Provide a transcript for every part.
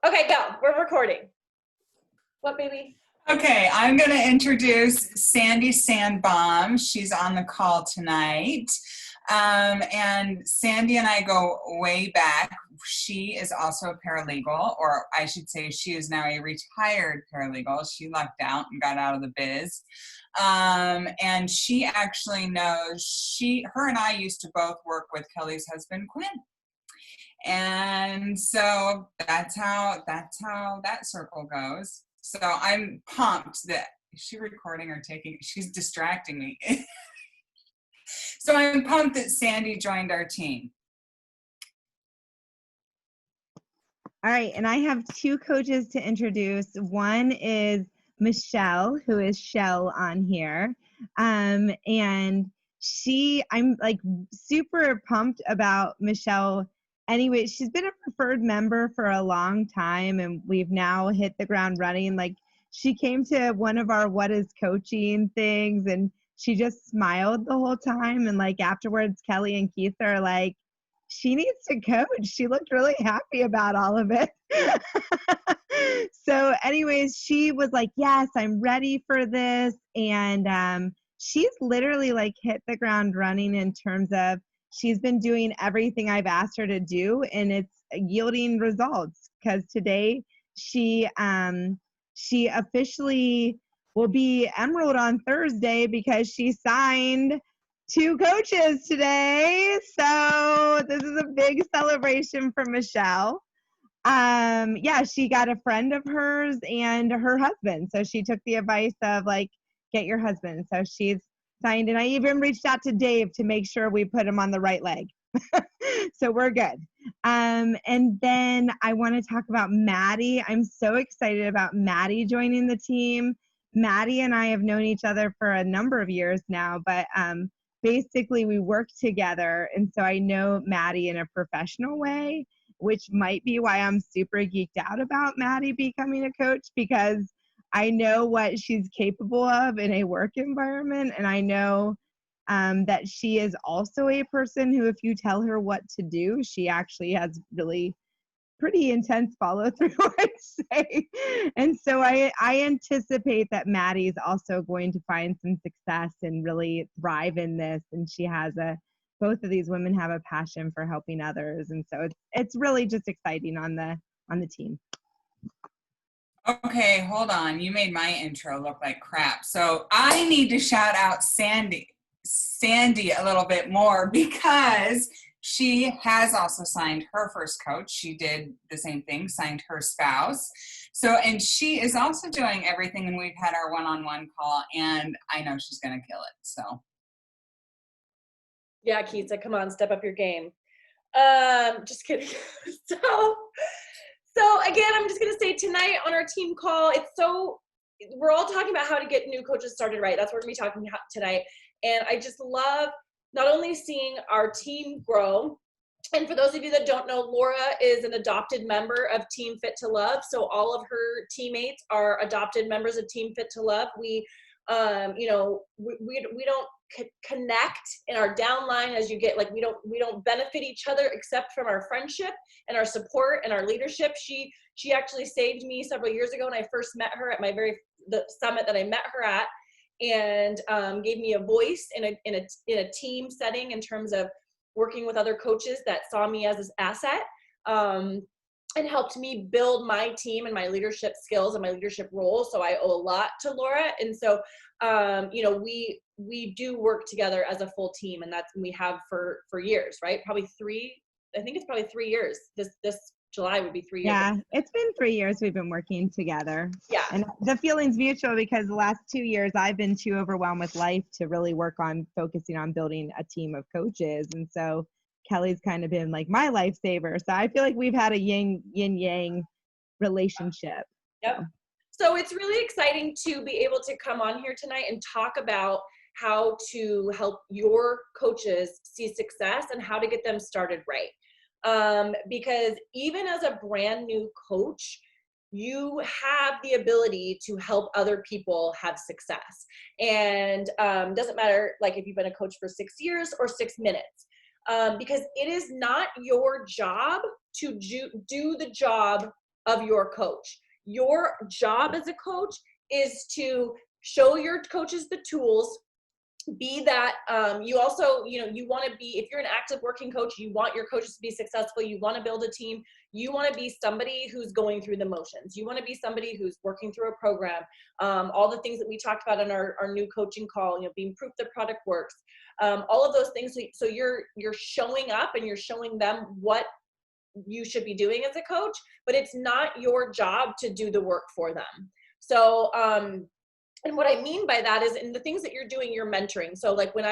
Okay, go. We're recording. What, baby? Okay, I'm going to introduce Sandy Sandbaum. She's on the call tonight. And Sandy and I go way back. She is also a paralegal, or I should say she is now a retired paralegal. She lucked out and got out of the biz. And she actually knows, her and I used to both work with Kelly's husband, Quinn. And so that's how that circle goes. So I'm pumped that, is she recording or taking, she's distracting me. So I'm pumped that Sandy joined our team. All right, and I have two coaches to introduce. One is Michelle, who is Shell on here. And I'm like super pumped about Michelle. Anyway, she's been a preferred member for a long time, and we've now hit the ground running. Like, she came to one of our What is Coaching things, and she just smiled the whole time. And like afterwards, Kelly and Keith are like, she needs to coach. She looked really happy about all of it. So anyways, she was like, yes, I'm ready for this. And she's literally like hit the ground running in terms of she's been doing everything I've asked her to do, and it's yielding results, because today she officially will be Emerald on Thursday because she signed 2 coaches today. So this is a big celebration for Michelle. Yeah, she got a friend of hers and her husband. So she took the advice of like, get your husband. So she's signed, and I even reached out to Dave to make sure we put him on the right leg. So we're good. And then I want to talk about Maddie. I'm so excited about Maddie joining the team. Maddie and I have known each other for a number of years now, but basically we work together, and so I know Maddie in a professional way, which might be why I'm super geeked out about Maddie becoming a coach, because I know what she's capable of in a work environment, and I know that she is also a person who, if you tell her what to do, she actually has really pretty intense follow through, I'd say. And so I anticipate that Maddie's also going to find some success and really thrive in this. And she has both of these women have a passion for helping others. And so it's really just exciting on the team. Okay, hold on. You made my intro look like crap. So I need to shout out Sandy a little bit more, because she has also signed her first coach. She did the same thing, signed her spouse. So, and she is also doing everything, and we've had our one-on-one call, and I know she's going to kill it. So. Yeah, Keith said, come on, step up your game. Just kidding. So again, I'm just going to say tonight on our team call, we're all talking about how to get new coaches started right. That's what we're going to be talking about tonight. And I just love not only seeing our team grow, and for those of you that don't know, Laura is an adopted member of Team Fit to Love. So all of her teammates are adopted members of Team Fit to Love. We don't connect in our downline as you get, like, we don't benefit each other except from our friendship and our support and our leadership. She actually saved me several years ago when I first met her at the summit that I met her at, and gave me a voice in a team setting in terms of working with other coaches that saw me as this asset, and helped me build my team and my leadership skills and my leadership role. So I owe a lot to Laura. And so, we do work together as a full team, and we have for years, right? Probably 3 years. This July would be 3 years. Yeah, it's been 3 years we've been working together. Yeah. And the feeling's mutual, because the last 2 years I've been too overwhelmed with life to really work on focusing on building a team of coaches. And so Kelly's kind of been like my lifesaver. So I feel like we've had a yin-yang relationship. Yep. So it's really exciting to be able to come on here tonight and talk about how to help your coaches see success and how to get them started right. Because even as a brand new coach, you have the ability to help other people have success. And doesn't matter like if you've been a coach for 6 years or 6 minutes, because it is not your job to do the job of your coach. Your job as a coach is to show your coaches the tools. Be that you also, you want to be, if you're an active working coach, you want your coaches to be successful, you want to build a team, you want to be somebody who's going through the motions, you want to be somebody who's working through a program, all the things that we talked about in our new coaching call, being proof the product works, all of those things. So you're showing up and you're showing them what you should be doing as a coach, but it's not your job to do the work for them. So and what I mean by that is in the things that you're doing, you're mentoring. So like when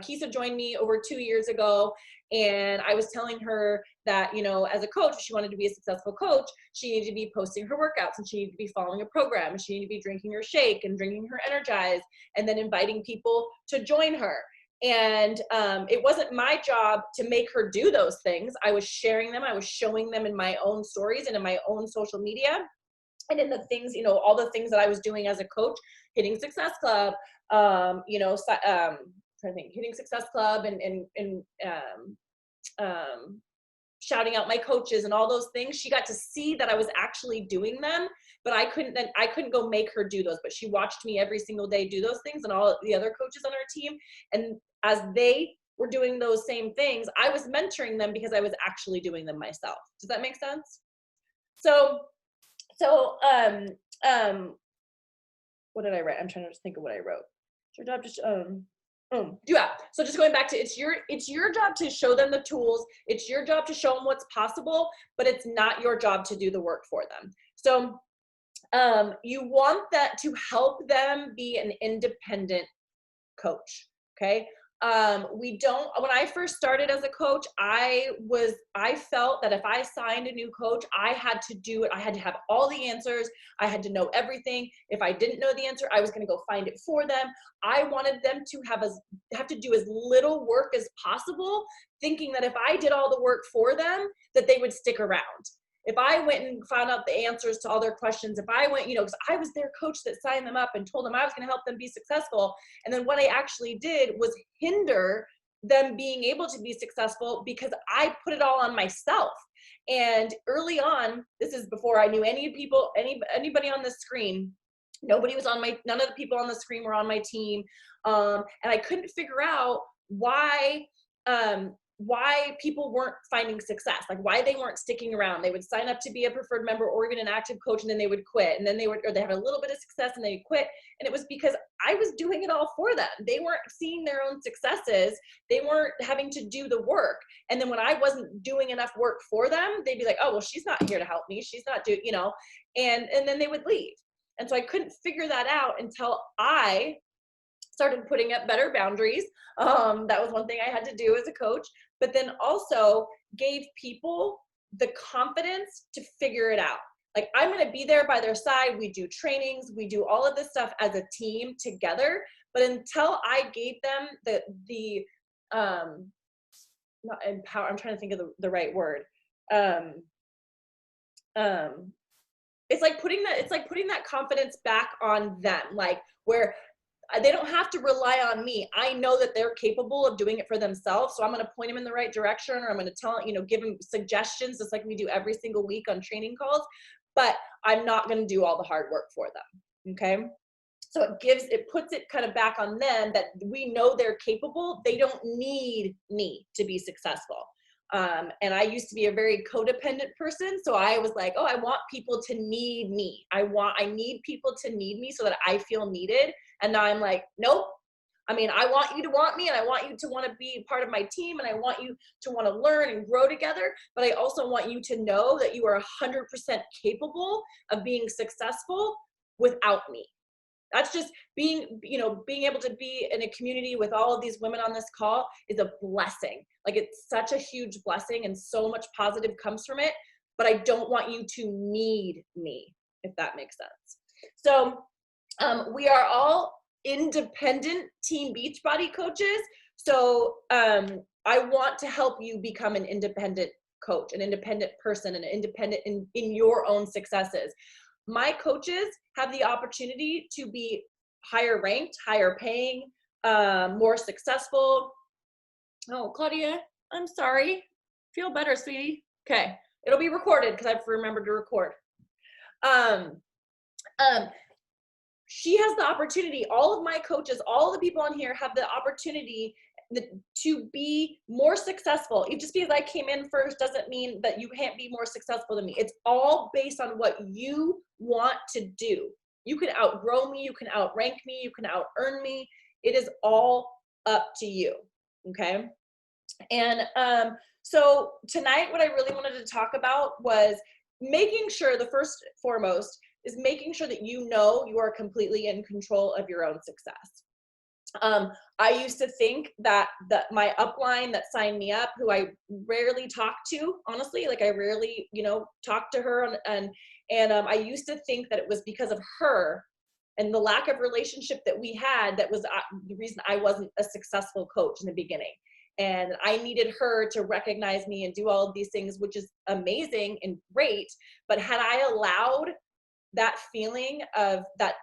Kisa joined me over 2 years ago, and I was telling her that, as a coach, if she wanted to be a successful coach, she needed to be posting her workouts, and she needed to be following a program, and she needed to be drinking her shake and drinking her Energize, and then inviting people to join her. And it wasn't my job to make her do those things. I was sharing them. I was showing them in my own stories and in my own social media. And in the things, all the things that I was doing as a coach, Hitting Success Club, Hitting Success Club and shouting out my coaches and all those things. She got to see that I was actually doing them, but I couldn't go make her do those, but she watched me every single day do those things, and all the other coaches on our team. And as they were doing those same things, I was mentoring them because I was actually doing them myself. Does that make sense? So what did I write? I'm trying to just think of what I wrote. It's your job to so just going back to, it's your job to show them the tools. It's your job to show them what's possible, but it's not your job to do the work for them. So you want that to help them be an independent coach. Okay. When I first started as a coach, I felt that if I signed a new coach, I had to do it. I had to have all the answers. I had to know everything. If I didn't know the answer, I was going to go find it for them. I wanted them to have to do as little work as possible, thinking that if I did all the work for them, that they would stick around. If I went and found out the answers to all their questions, if I went, because I was their coach that signed them up and told them I was going to help them be successful. And then what I actually did was hinder them being able to be successful because I put it all on myself. And early on, this is before I knew anybody on the screen. None of the people on the screen were on my team. And I couldn't figure out why people weren't finding success, like why they weren't sticking around. They would sign up to be a preferred member or even an active coach, and then they would quit. And then they had a little bit of success and they quit. And it was because I was doing it all for them. They weren't seeing their own successes. They weren't having to do the work. And then when I wasn't doing enough work for them, they'd be like, oh, well, she's not here to help me. She's not doing, and then they would leave. And so I couldn't figure that out until I started putting up better boundaries. That was one thing I had to do as a coach, but then also gave people the confidence to figure it out. Like, I'm going to be there by their side. We do trainings. We do all of this stuff as a team together. But until I gave them not empower, I'm trying to think of the right word. It's like putting that confidence back on them, like where they don't have to rely on me. I know that they're capable of doing it for themselves. So I'm going to point them in the right direction, or I'm going to give them suggestions, just like we do every single week on training calls, but I'm not going to do all the hard work for them. Okay. So it puts it kind of back on them that we know they're capable. They don't need me to be successful. And I used to be a very codependent person. So I was like, oh, I want people to need me. I need people to need me so that I feel needed. And now I'm like, nope. I mean, I want you to want me, and I want you to want to be part of my team, and I want you to want to learn and grow together. But I also want you to know that you are 100% capable of being successful without me. That's just being able to be in a community with all of these women on this call is a blessing. Like, it's such a huge blessing, and so much positive comes from it. But I don't want you to need me, if that makes sense. So we are all independent Team Beachbody coaches. So I want to help you become an independent coach, an independent person, and independent in your own successes. My coaches have the opportunity to be higher ranked, higher paying, more successful. Oh, Claudia, I'm sorry. Feel better, sweetie. Okay. It'll be recorded because I've remembered to record. She has the opportunity, all of my coaches, all the people on here have the opportunity to be more successful. Just because I came in first doesn't mean that you can't be more successful than me. It's all based on what you want to do. You can outgrow me, you can outrank me, you can out-earn me. It is all up to you, okay? And so tonight, what I really wanted to talk about was making sure, the first foremost, is making sure that you know you are completely in control of your own success. I used to think that my upline that signed me up, who I rarely talk to, honestly, like I rarely, talk to her, and I used to think that it was because of her and the lack of relationship that we had that was the reason I wasn't a successful coach in the beginning. And I needed her to recognize me and do all of these things, which is amazing and great. But had I allowed that feeling of that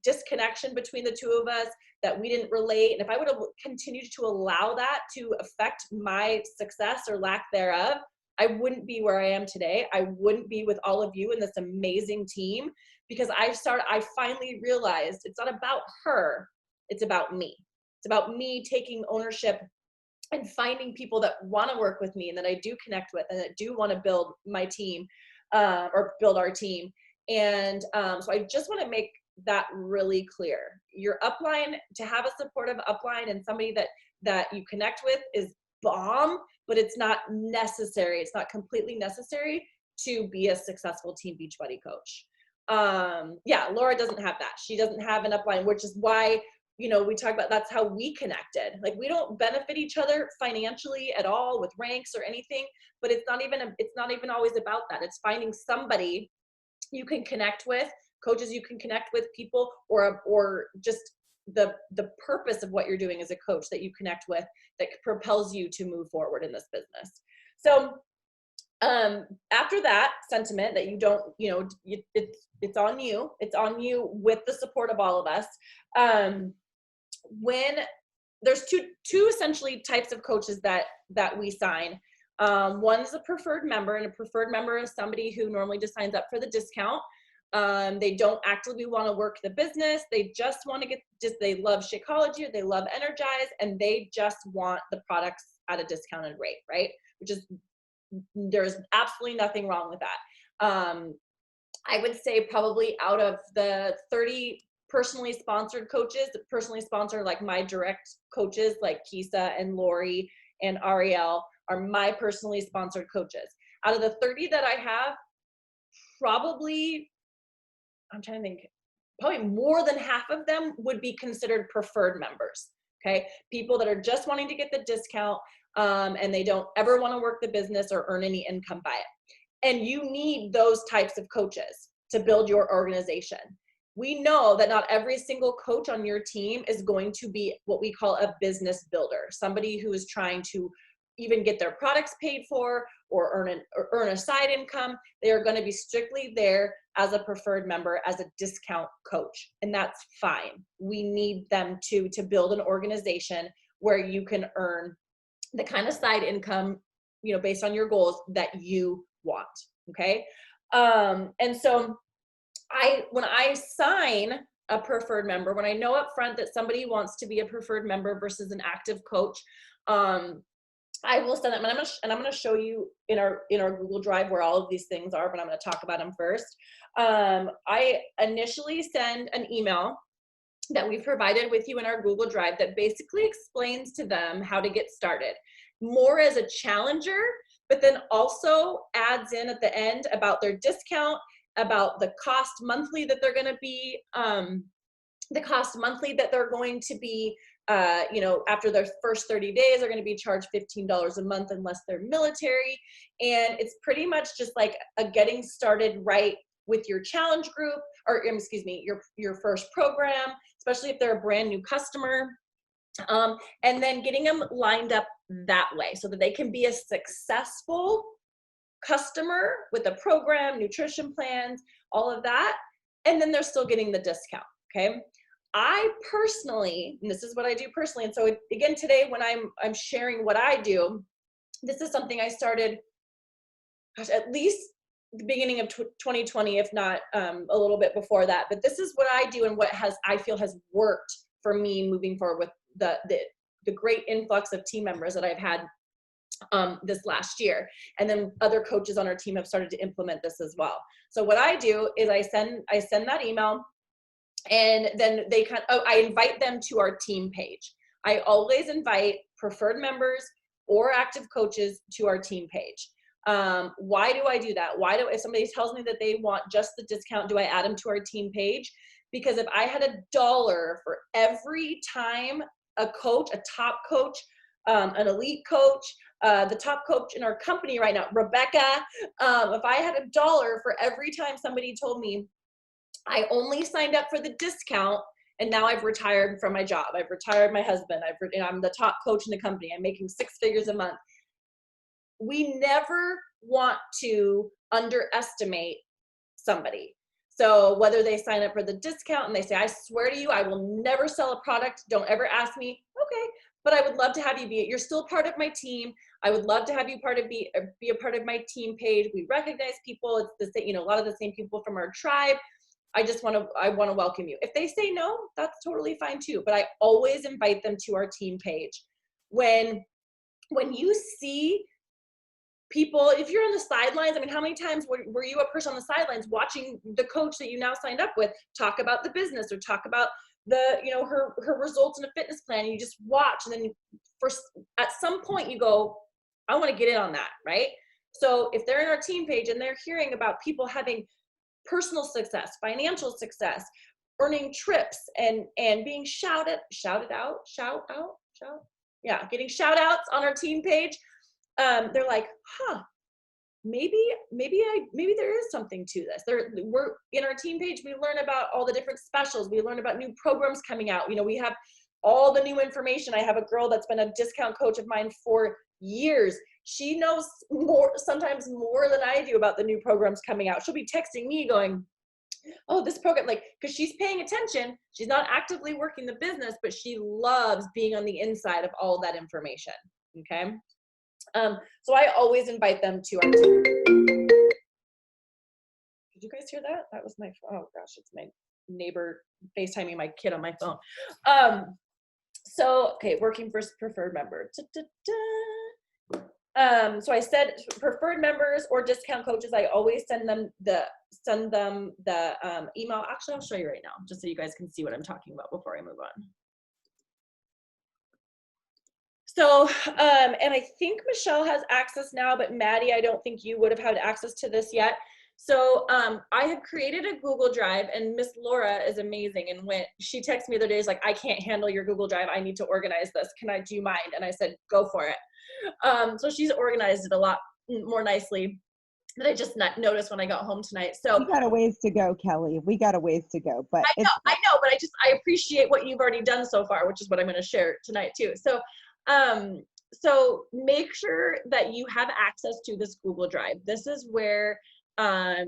disconnection between the two of us, that we didn't relate, and if I would have continued to allow that to affect my success or lack thereof, I wouldn't be where I am today. I wouldn't be with all of you in this amazing team, because I finally realized it's not about her, it's about me. It's about me taking ownership and finding people that want to work with me and that I do connect with and that do want to build my team, or build our team. And so I just want to make that really clear. Your upline, to have a supportive upline and somebody that you connect with, is bomb, but it's not necessary. It's not completely necessary to be a successful Team Beachbody coach. Laura doesn't have that. She doesn't have an upline, which is why, we talk about, that's how we connected. Like, we don't benefit each other financially at all with ranks or anything, but it's not even always about that. It's finding somebody you can connect with, coaches you can connect with, people, or just the purpose of what you're doing as a coach that you connect with, that propels you to move forward in this business. So after that sentiment that you don't, it's on you. It's on you with the support of all of us. When there's two essentially types of coaches that we sign. One is a preferred member, and a preferred member is somebody who normally just signs up for the discount. They don't actively want to work the business. They just want to they love Shakeology, or they love Energize, and they just want the products at a discounted rate, right? There's absolutely nothing wrong with that. I would say probably out of the 30 personally sponsored coaches, personally sponsored, like my direct coaches, like Kisa and Lori and Ariel, are my personally sponsored coaches. Out of the 30 that I have, probably, I'm trying to think, probably more than half of them would be considered preferred members, okay? People that are just wanting to get the discount, and they don't ever want to work the business or earn any income by it. And you need those types of coaches to build your organization. We know that not every single coach on your team is going to be what we call a business builder, somebody who is trying to even get their products paid for or earn a side income. They are going to be strictly there as a preferred member, as a discount coach, and that's fine. We need them to build an organization where you can earn the kind of side income, based on your goals that you want. Okay. And so when I sign a preferred member, when I know up front that somebody wants to be a preferred member versus an active coach, I will send them, and I'm going to show you in our Google Drive where all of these things are, but I'm going to talk about them first. I initially send an email that we've provided with you in our Google Drive that basically explains to them how to get started, more as a challenger, but then also adds in at the end about their discount, about the cost monthly that they're going to be, after their first 30 days, they're going to be charged $15 a month unless they're military. And it's pretty much just like a getting started right with your challenge group, or your first program, especially if they're a brand new customer. And then getting them lined up that way so that they can be a successful customer with a program, nutrition plans, all of that. And then they're still getting the discount. Okay. I personally, and this is what I do personally. And so again, today when I'm sharing what I do, this is something I started gosh, at least the beginning of 2020, if not a little bit before that. But this is what I do and what I feel has worked for me moving forward with the great influx of team members that I've had this last year. And then other coaches on our team have started to implement this as well. So what I do is I send that email, and then I invite them to our team page. I always invite preferred members or active coaches to our team page. Why do I do that? If somebody tells me that they want just the discount, do I add them to our team page? Because if I had $1 for every time a coach, a top coach, an elite coach, the top coach in our company right now, Rebecca, if I had $1 for every time somebody told me I only signed up for the discount and now I've retired from my job, I've retired my husband, I'm the top coach in the company, I'm making 6 figures a month. We never want to underestimate somebody. So whether they sign up for the discount and they say, I swear to you, I will never sell a product, don't ever ask me, okay, but I would love to have you you're still part of my team. I would love to have you be a part of my team page. We recognize people. It's the same, a lot of the same people from our tribe. I want to welcome you. If they say no, that's totally fine too. But I always invite them to our team page. When you see people, if you're on the sidelines, I mean, how many times were you a person on the sidelines watching the coach that you now signed up with talk about the business or talk about her results in a fitness plan, and you just watch, and then at some point you go, I want to get in on that, right? So if they're in our team page and they're hearing about people having personal success, financial success, earning trips, and being getting shout outs on our team page, they're like, maybe there is something to this. We're in our team page, we learn about all the different specials, we learn about new programs coming out, we have all the new information. I have a girl that's been a discount coach of mine for years. She knows sometimes more than I do about the new programs coming out. She'll be texting me going, oh, this program, because she's paying attention. She's not actively working the business, but she loves being on the inside of all of that information. Okay. So I always invite them to our team. Did you guys hear that? That was my phone. Oh gosh, it's my neighbor FaceTiming my kid on my phone. So, okay, working for preferred member. So I said preferred members or discount coaches, I always send them the email. Actually, I'll show you right now, just so you guys can see what I'm talking about before I move on. So, and I think Michelle has access now, but Maddie, I don't think you would have had access to this yet. So I have created a Google Drive, and Miss Laura is amazing. And when she texted me the other day, she's like, I can't handle your Google Drive. I need to organize this. Do you mind? And I said, go for it. So she's organized it a lot more nicely that I just noticed when I got home tonight. So we got a ways to go, Kelly. We got a ways to go, but I know, but I appreciate what you've already done so far, which is what I'm going to share tonight too. So make sure that you have access to this Google Drive. This is where I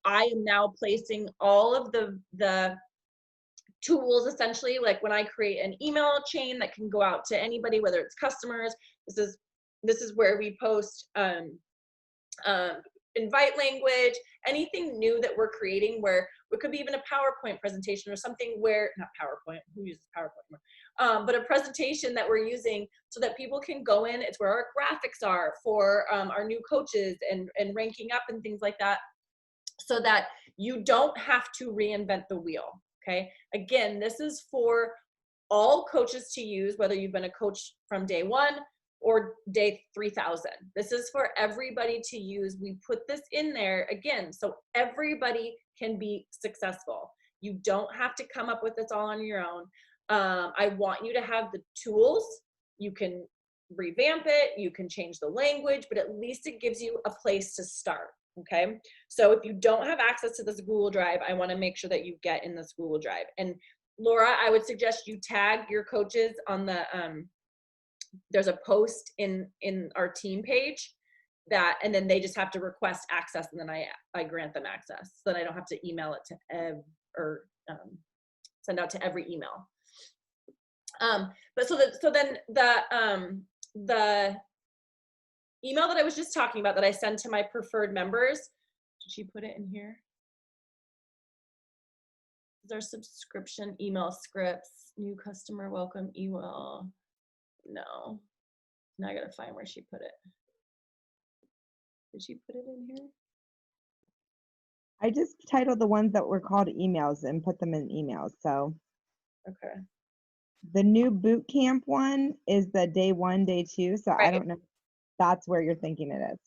am now placing all of the tools, essentially, like when I create an email chain that can go out to anybody, whether it's customers. This is where we post invite language, anything new that we're creating, where it could be even a PowerPoint presentation or something where, not PowerPoint, who uses PowerPoint, but a presentation that we're using so that people can go in. It's where our graphics are for our new coaches and ranking up and things like that, so that you don't have to reinvent the wheel, okay? Again, this is for all coaches to use, whether you've been a coach from day 1 or day 3,000. This is for everybody to use. We put this in there, again, so everybody can be successful. You don't have to come up with this all on your own. I want you to have the tools. You can revamp it, you can change the language, but at least it gives you a place to start, okay? So if you don't have access to this Google Drive, I wanna make sure that you get in this Google Drive. And Laura, I would suggest you tag your coaches on the, there's a post in our team page that, and then they just have to request access, and then I grant them access. So then I don't have to email it to send out to every email. But so then the email that I was just talking about that I send to my preferred members, did she put it in here? Their subscription email scripts, new customer welcome email. No. Now I gotta find where she put it. Did she put it in here? I just titled the ones that were called emails and put them in emails. So Okay. the new boot camp one is the day 1, day 2. So I Right. don't know if that's where you're thinking it is.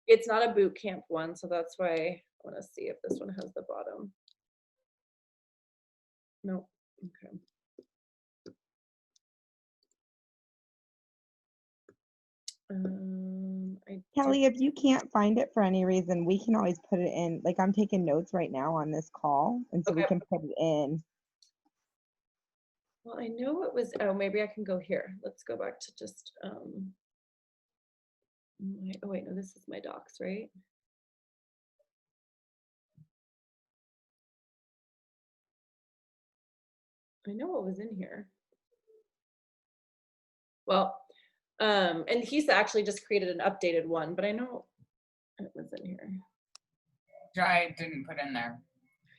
It's not a boot camp one, so that's why I want to see if this one has the bottom. Nope. Okay. Kelly, if you can't find it for any reason, we can always put it in. Like I'm taking notes right now on this call, and so we Okay. can put it in. Well, I know it was, oh, maybe I can go here. Let's go back to just, oh wait, no, this is my docs, right? I know what was in here. Well, and he's actually just created an updated one, but I know it was in here. I didn't put in there.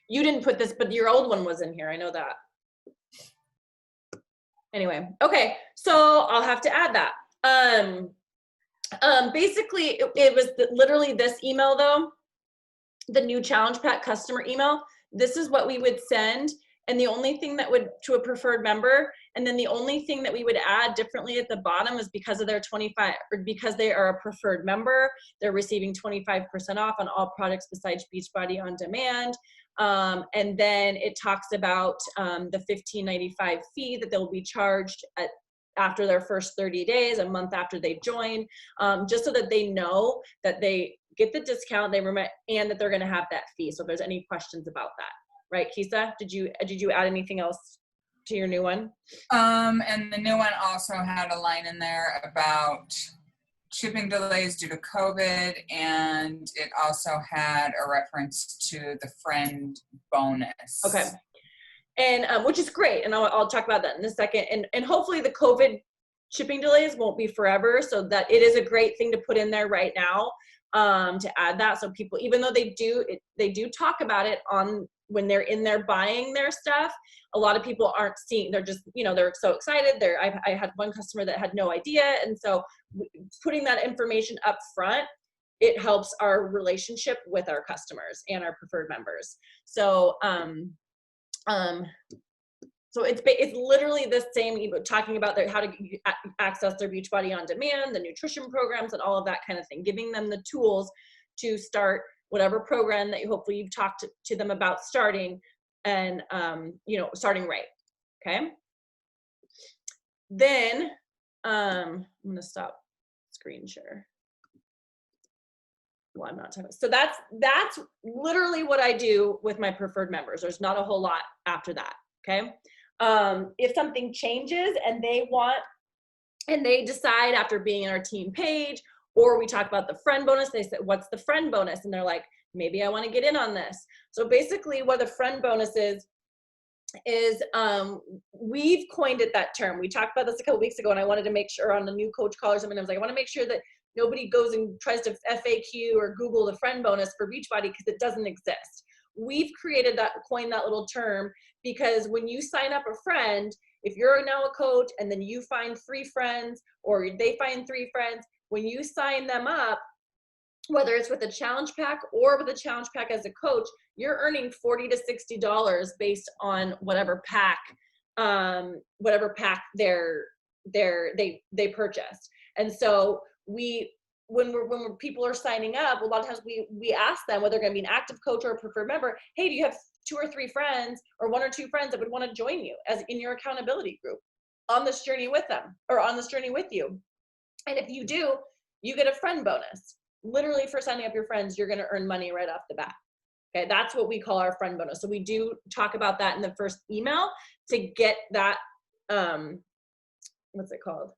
You didn't put this, but your old one was in here. I know that. Anyway, okay, so I'll have to add that. Basically, it was literally this email though, the new Challenge Pack customer email. This is what we would send, and the only thing that would to a preferred member, and then the only thing that we would add differently at the bottom is because of their 25, or because they are a preferred member, they're receiving 25% off on all products besides Beachbody On Demand. And then it talks about the $15.95 fee that they'll be charged after their first 30 days, a month after they join, just so that they know that they get the discount, and that they're going to have that fee. So if there's any questions about that, right, Kisa? Did you add anything else to your new one? And the new one also had a line in there about shipping delays due to COVID, and it also had a reference to the friend bonus. Okay. And which is great, and I'll talk about that in a second. And hopefully the COVID shipping delays won't be forever, so that it is a great thing to put in there right now, to add that, so people, even though they do talk about it when they're in there buying their stuff, a lot of people aren't seeing. They're just, they're so excited. I had one customer that had no idea, and so putting that information up front, it helps our relationship with our customers and our preferred members. So so it's literally the same, talking about how to access their Beachbody On Demand, the nutrition programs, and all of that kind of thing, giving them the tools to start whatever program that hopefully you've talked to them about starting, and starting right. Okay. Then I'm gonna stop screen share. Well, I'm not talking. So that's literally what I do with my preferred members. There's not a whole lot after that. Okay. If something changes and they decide after being in our team page, or we talk about the friend bonus, they said, what's the friend bonus? And they're like, maybe I want to get in on this. So basically what the friend bonus is we've coined it that term. We talked about this a couple weeks ago, and I wanted to make sure on the new coach call or something, I was like, I want to make sure that nobody goes and tries to FAQ or Google the friend bonus for Beachbody, because it doesn't exist. We've coined that little term, because when you sign up a friend, if you're now a coach and then you find 3 friends, or they find 3 friends, when you sign them up, whether it's with a challenge pack or with a challenge pack as a coach, you're earning $40 to $60 based on whatever pack they purchased. And so when people are signing up, a lot of times we ask them whether they're going to be an active coach or a preferred member. Hey, do you have 2 or 3 friends, or 1 or 2 friends that would want to join you as in your accountability group on this journey with them, or on this journey with you? And if you do, you get a friend bonus. Literally, for signing up your friends, you're going to earn money right off the bat. Okay, that's what we call our friend bonus. So we do talk about that in the first email to get that, what's it called?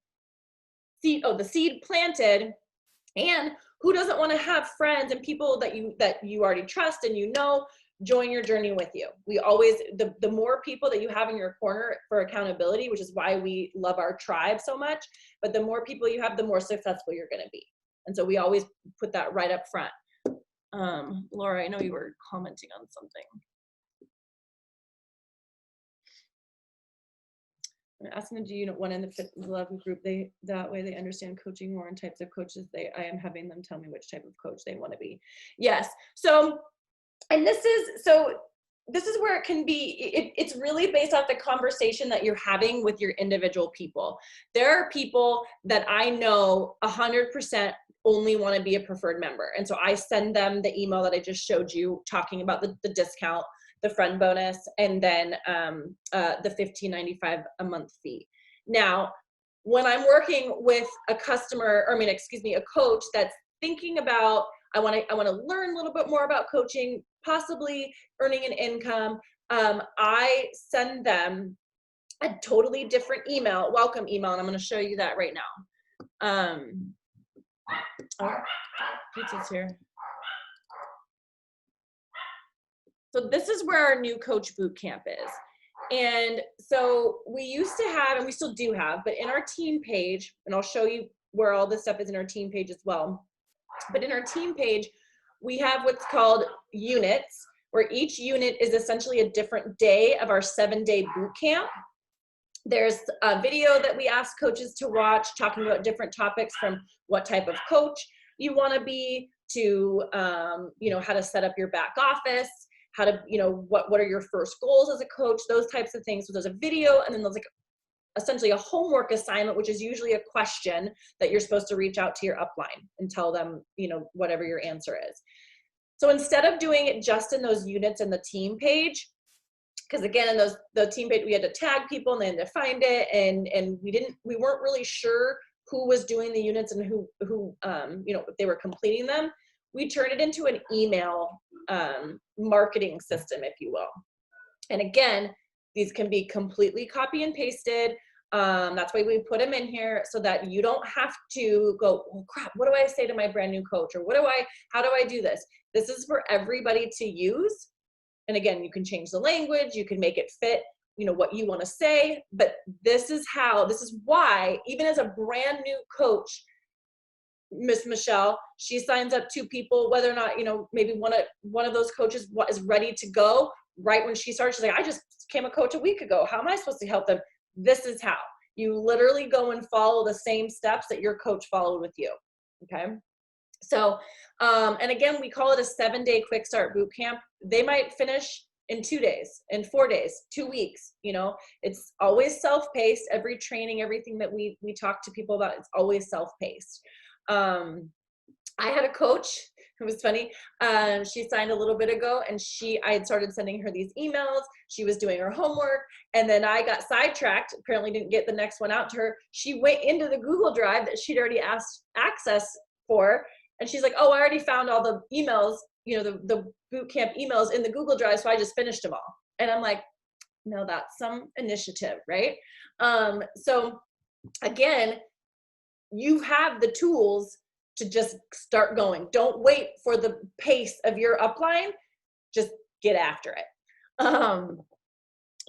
The seed planted. And who doesn't want to have friends and people that you already trust and join your journey with you. We always, the more people that you have in your corner for accountability, which is why we love our tribe so much, but the more people you have, the more successful you're going to be. And so we always put that right up front. Laura, I know you were commenting on something. I'm asking them, do you know one in the Fit 11 group, that way they understand coaching more and types of coaches I am having them tell me which type of coach they want to be. Yes. So, and this is where it can be, it's really based off the conversation that you're having with your individual people. There are people that I know 100% only want to be a preferred member. And so I send them the email that I just showed you talking about the discount, the friend bonus, and then the $15.95 a month fee. Now, when I'm working with a customer, or a coach that's thinking about, I want to learn a little bit more about coaching, possibly earning an income, I send them a totally different welcome email, and I'm going to show you that right now. Oh, pizza's here. So this is where our new coach boot camp is. And so we used to have, and we still do have, but in our team page, and I'll show you where all this stuff is in our team page as well. But in our team page, we have what's called units, where each unit is essentially a different day of our 7-day boot camp. There's a video that we ask coaches to watch talking about different topics, from what type of coach you want to be to, how to set up your back office, how to, what are your first goals as a coach, those types of things. So there's a video, and then there's essentially a homework assignment, which is usually a question that you're supposed to reach out to your upline and tell them, whatever your answer is. So instead of doing it just in those units in the team page, because again, in the team page, we had to tag people and they had to find it, and we weren't really sure who was doing the units and who if they were completing them. We turned it into an email marketing system, if you will. And again, these can be completely copy and pasted. That's why we put them in here, so that you don't have to go, oh crap, what do I say to my brand new coach? Or how do I do this? This is for everybody to use. And again, you can change the language, you can make it fit, what you want to say, but this is why, even as a brand new coach, Miss Michelle, she signs up 2 people, whether or not, maybe one of those coaches is ready to go right when she starts. She's like, I just became a coach a week ago. How am I supposed to help them? This is how. You literally go and follow the same steps that your coach followed with you. Okay. So, and again, we call it a 7-day quick start boot camp. They might finish in 2 days, in 4 days, 2 weeks. It's always self-paced. Every training, everything that we talk to people about, it's always self-paced. I had a coach. It was funny. She signed a little bit ago, and I had started sending her these emails. She was doing her homework, and then I got sidetracked. Apparently didn't get the next one out to her. She went into the Google Drive that she'd already asked access for, and she's like, oh, I already found all the emails, the boot camp emails in the Google Drive, so I just finished them all. And I'm like, no, that's some initiative, right? So again, you have the tools to just start going. Don't wait for the pace of your upline. Just get after it.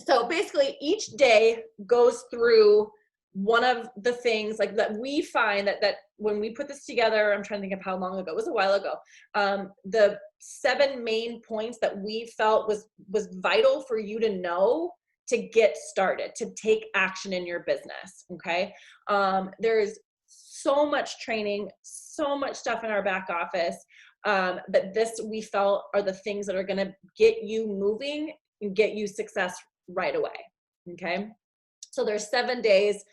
So basically each day goes through one of the things like that we find that when we put this together, I'm trying to think of how long ago, it was a while ago. The 7 main points that we felt was vital for you to know to get started, to take action in your business. Okay. There's so much training, so much stuff in our back office. But this we felt are the things that are going to get you moving and get you success right away. Okay. So there's 7 days.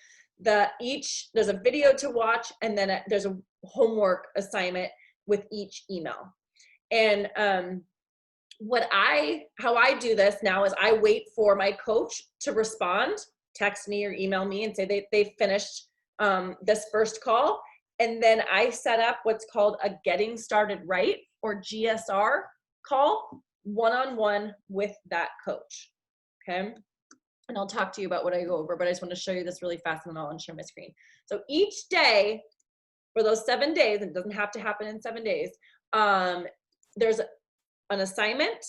There's a video to watch, and then there's a homework assignment with each email. And how I do this now is I wait for my coach to respond, text me or email me and say they finished this first call. And then I set up what's called a Getting Started Right, or GSR call, one-on-one with that coach. Okay. And I'll talk to you about what I go over, but I just want to show you this really fast, and then I'll share my screen. So each day for those 7 days, and it doesn't have to happen in 7 days, there's an assignment,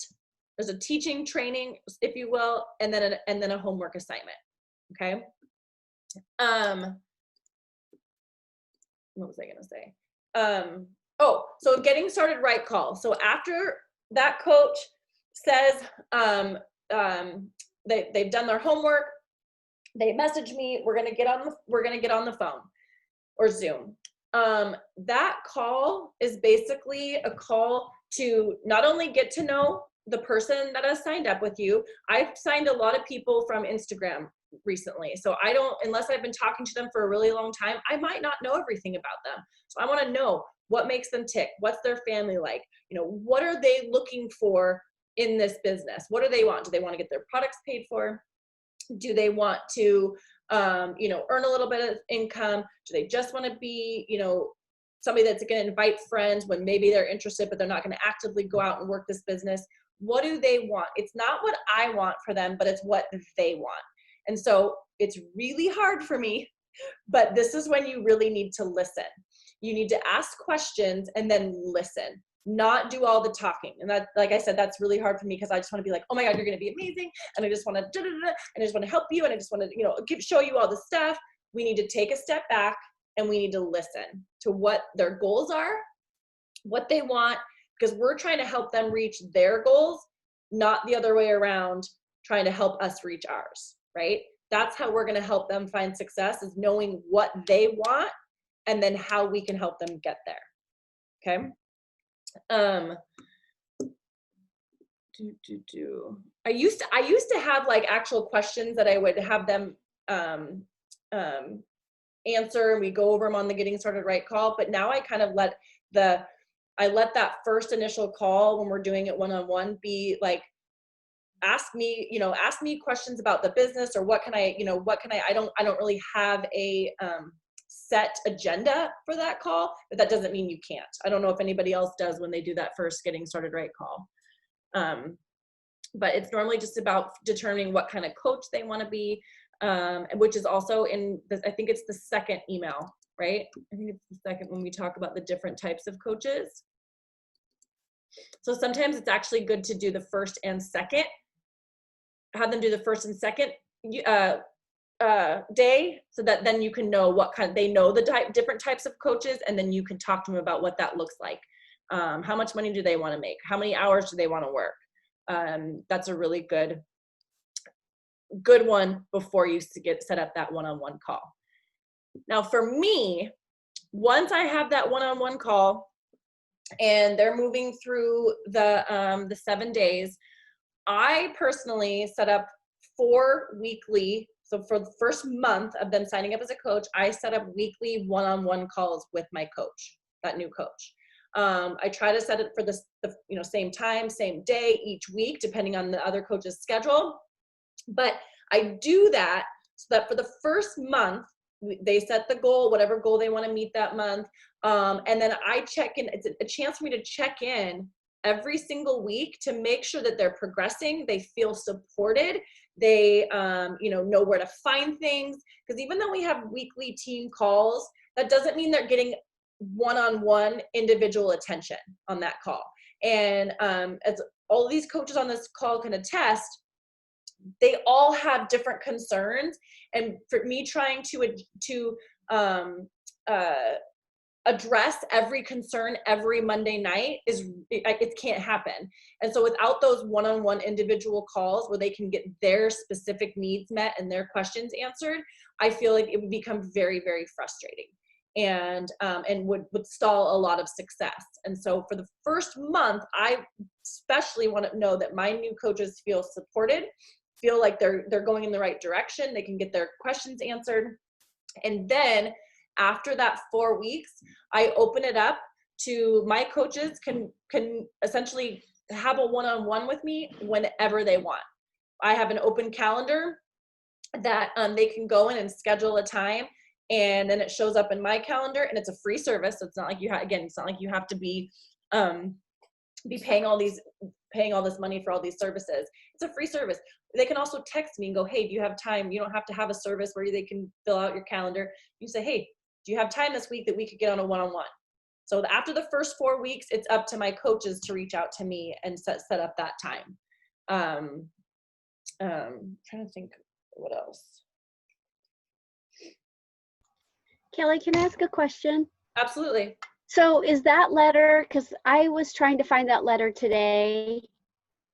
there's a teaching training, if you will, and then a homework assignment. Okay. What was I gonna say? Oh, so getting started right call. So after that coach says they've done their homework, they message me, we're gonna get on the phone or Zoom. That call is basically a call to not only get to know the person that has signed up with you. I've signed a lot of people from Instagram recently. So I don't, unless I've been talking to them for a really long time, I might not know everything about them. So I want to know what makes them tick. What's their family like? You know, what are they looking for in this business? What do they want? Do they want to get their products paid for? Do they want to, you know, earn a little bit of income? Do they just want to be, you know, somebody that's going to invite friends when maybe they're interested, but they're not going to actively go out and work this business? What do they want? It's not what I want for them, but it's what they want. And so it's really hard for me, but this is when you really need to listen. You need to ask questions and then listen, not do all the talking. And that, like I said, that's really hard for me because I just want to be like, oh my God, you're going to be amazing. And I just want to, and I just want to help you. And I just want to, you know, show you all the stuff. We need to take a step back and we need to listen to what their goals are, what they want, because we're trying to help them reach their goals, not the other way around, trying to help us reach ours, right? That's how we're going to help them find success, is knowing what they want and then how we can help them get there. Okay. I used to have like actual questions that I would have them answer, and we go over them on the Getting Started Right call. But now I kind of let that first initial call, when we're doing it one-on-one, be like, ask me questions about the business, or I don't really have a set agenda for that call, but that doesn't mean you can't. I don't know if anybody else does when they do that first Getting Started Right call. But it's normally just about determining what kind of coach they want to be, which is also I think it's the second email, right? I think it's the second when we talk about the different types of coaches. So sometimes it's actually good to do the first and second, have them do the first and second day, so that then you can know they know the different types of coaches, and then you can talk to them about what that looks like. How much money do they want to make? How many hours do they want to work? That's a really good one before you get set up that one-on-one call. Now for me, once I have that one-on-one call and they're moving through the 7 days, I personally set up 4 weekly. So for the first month of them signing up as a coach, I set up weekly one-on-one calls with my coach, that new coach. I try to set it for the same time, same day each week, depending on the other coach's schedule. But I do that so that for the first month, they set the goal, whatever goal they want to meet that month. And then I check in. It's a chance for me to check in every single week to make sure that they're progressing, they feel supported, they know where to find things. Because even though we have weekly team calls, that doesn't mean they're getting one-on-one individual attention on that call. And as all of these coaches on this call can attest, they all have different concerns. And for me, trying to address every concern every Monday night it can't happen. And so without those one-on-one individual calls where they can get their specific needs met and their questions answered, I feel like it would become very, very frustrating and would stall a lot of success. And so for the first month, I especially want to know that my new coaches feel supported, feel like they're going in the right direction, they can get their questions answered. And then after that 4 weeks, I open it up to my coaches can essentially have a one-on-one with me whenever they want. I have an open calendar that they can go in and schedule a time, and then it shows up in my calendar, and it's a free service. So it's not like it's not like you have to be paying all this money for all these services. It's a free service. They can also text me and go, hey, do you have time? You don't have to have a service where they can fill out your calendar. You say, hey, do you have time this week that we could get on a one-on-one? So after the first 4 weeks, it's up to my coaches to reach out to me and set up that time. Trying to think what else. Kelly, can I ask a question? Absolutely. So is that letter, because I was trying to find that letter today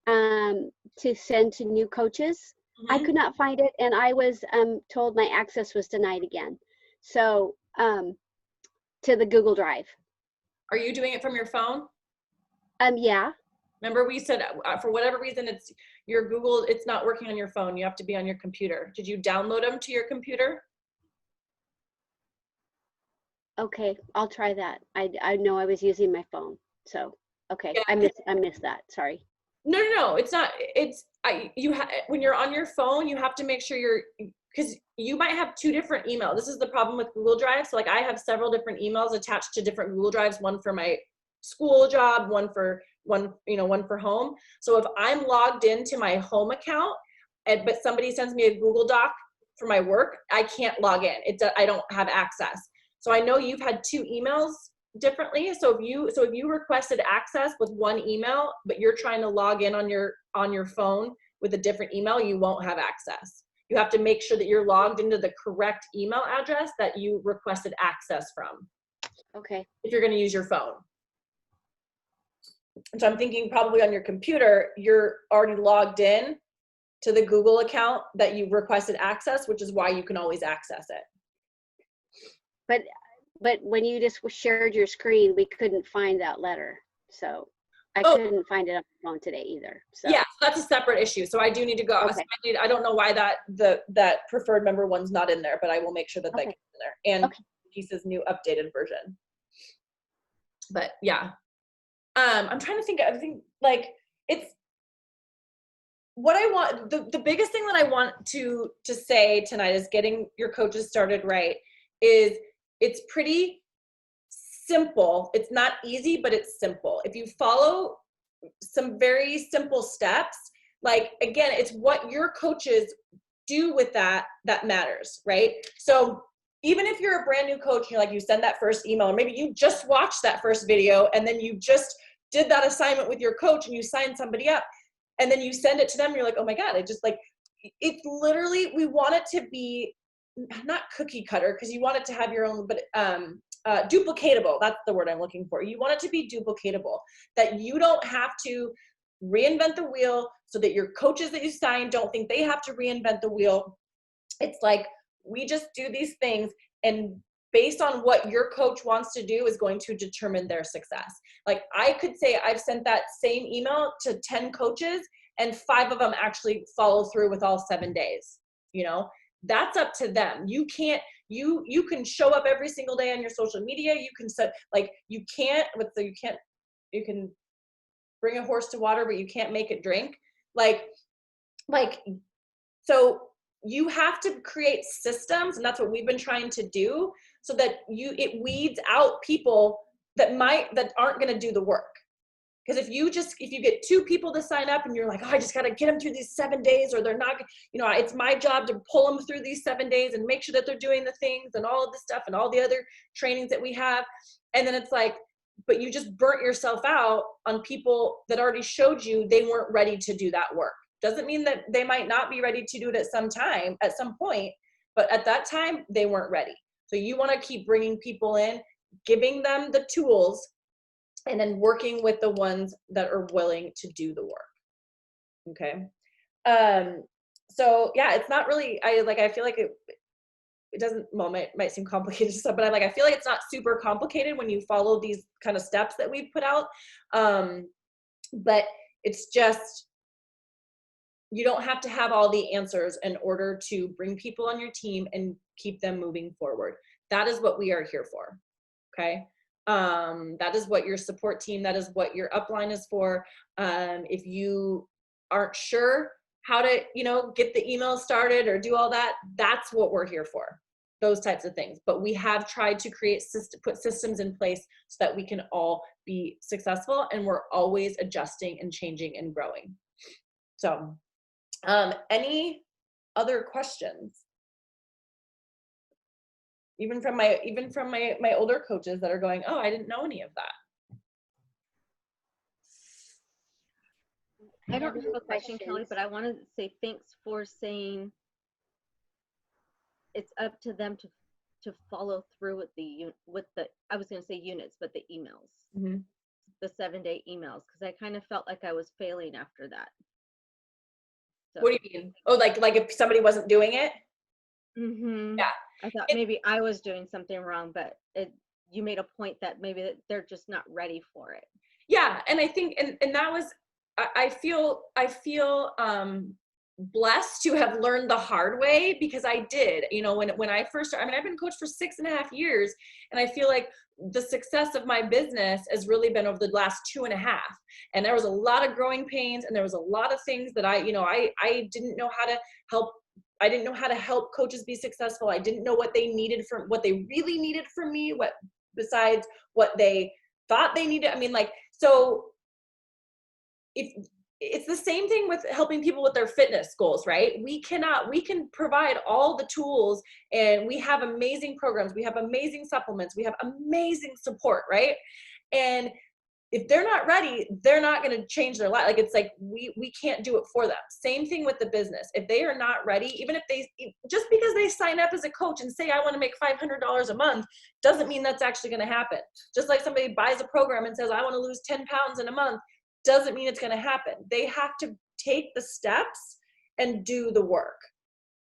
to send to new coaches. I could not find it, and I was told my access was denied again. So to the Google Drive. Are you doing it from your phone? Yeah. Remember we said for whatever reason it's your Google, it's not working on your phone. You have to be on your computer. Did you download them to your computer? Okay, I'll try that. I know I was using my phone, so okay. Yeah. I missed that. Sorry. No, it's not. When you're on your phone, you have to make sure because you might have two different emails. This is the problem with Google Drive. So like I have several different emails attached to different Google Drives, one for my school job, one for home. So if I'm logged into my home account, but somebody sends me a Google Doc for my work, I can't log in. I don't have access. So I know you've had two emails differently. So if you requested access with one email, but you're trying to log in on your phone with a different email, you won't have access. You have to make sure that you're logged into the correct email address that you requested access from. Okay. If you're going to use your phone. And so I'm thinking probably on your computer, you're already logged in to the Google account that you requested access, which is why you can always access it. But when you just shared your screen, we couldn't find that letter. So I couldn't find it on my phone today either. So yeah, that's a separate issue. So I do need to go. Okay. I don't know why that preferred member one's not in there, but I will make sure that that gets in there. And Lisa's new updated version. But yeah. I'm trying to think, I think like it's what I want, the biggest thing that I want to say tonight is getting your coaches started right is it's pretty simple. It's not easy, but it's simple. If you follow some very simple steps, like again, it's what your coaches do with that matters, right? So even if you're a brand new coach, you're like, you send that first email, or maybe you just watched that first video and then you just did that assignment with your coach and you signed somebody up and then you send it to them, and you're like, oh my God, it's literally, we want it to be not cookie cutter because you want it to have your own, but duplicatable. That's the word I'm looking for. You want it to be duplicatable, that you don't have to reinvent the wheel, so that your coaches that you sign don't think they have to reinvent the wheel. It's like, we just do these things, and based on what your coach wants to do is going to determine their success. Like I could say I've sent that same email to 10 coaches and 5 of them actually follow through with all 7 days. You know, that's up to them. You can't, you can show up every single day on your social media. You can set, like, you can bring a horse to water, but you can't make it drink. So you have to create systems, and that's what we've been trying to do, so that it weeds out people that aren't going to do the work. Because if you get 2 people to sign up and you're like, oh, I just got to get them through these 7 days, or they're not, it's my job to pull them through these 7 days and make sure that they're doing the things and all of this stuff and all the other trainings that we have. And then it's like, but you just burnt yourself out on people that already showed you they weren't ready to do that work. Doesn't mean that they might not be ready to do it at some point, but at that time they weren't ready. So you want to keep bringing people in, giving them the tools, and then working with the ones that are willing to do the work. Okay. So yeah, it's not really, I feel like it doesn't, well, might seem complicated stuff, but I feel like it's not super complicated when you follow these kind of steps that we've put out. But it's just, you don't have to have all the answers in order to bring people on your team and keep them moving forward. That is what we are here for. Okay. That is what your support team, that is what your upline is for. If you aren't sure how to, get the email started or do all that, that's what we're here for, those types of things. But we have tried to put systems in place so that we can all be successful, and we're always adjusting and changing and growing. So, any other questions? Even from my older coaches that are going, oh, I didn't know any of that. I don't have have any a question, Kelly, questions. but I want to say thanks for saying it's up to them to follow through with the I was going to say units, but the emails, Mhm. the 7-day emails, because I kind of felt like I was failing after that. So, What do you mean? Oh, like if somebody wasn't doing it? mm-hmm. Yeah. I thought It- maybe I was doing something wrong, but you made a point that maybe that they're just not ready for it. Yeah, and I think and that was I feel blessed to have learned the hard way, because I did, when I first started. I mean, I've been coached for 6.5 years, and I feel like the success of my business has really been over the last 2.5. And there was a lot of growing pains, and there was a lot of things that I didn't know how to help. I didn't know how to help coaches be successful. I didn't know what they really needed from me, what besides what they thought they needed. I mean, like, so if it's the same thing with helping people with their fitness goals, right? We can provide all the tools, and we have amazing programs, we have amazing supplements, we have amazing support, right? And if they're not ready, they're not going to change their life. Like, it's like we can't do it for them. Same thing with the business. If they are not ready, even if just because they sign up as a coach and say, I want to make $500 a month, doesn't mean that's actually going to happen. Just like somebody buys a program and says, I want to lose 10 pounds in a month, doesn't mean it's going to happen. They have to take the steps and do the work.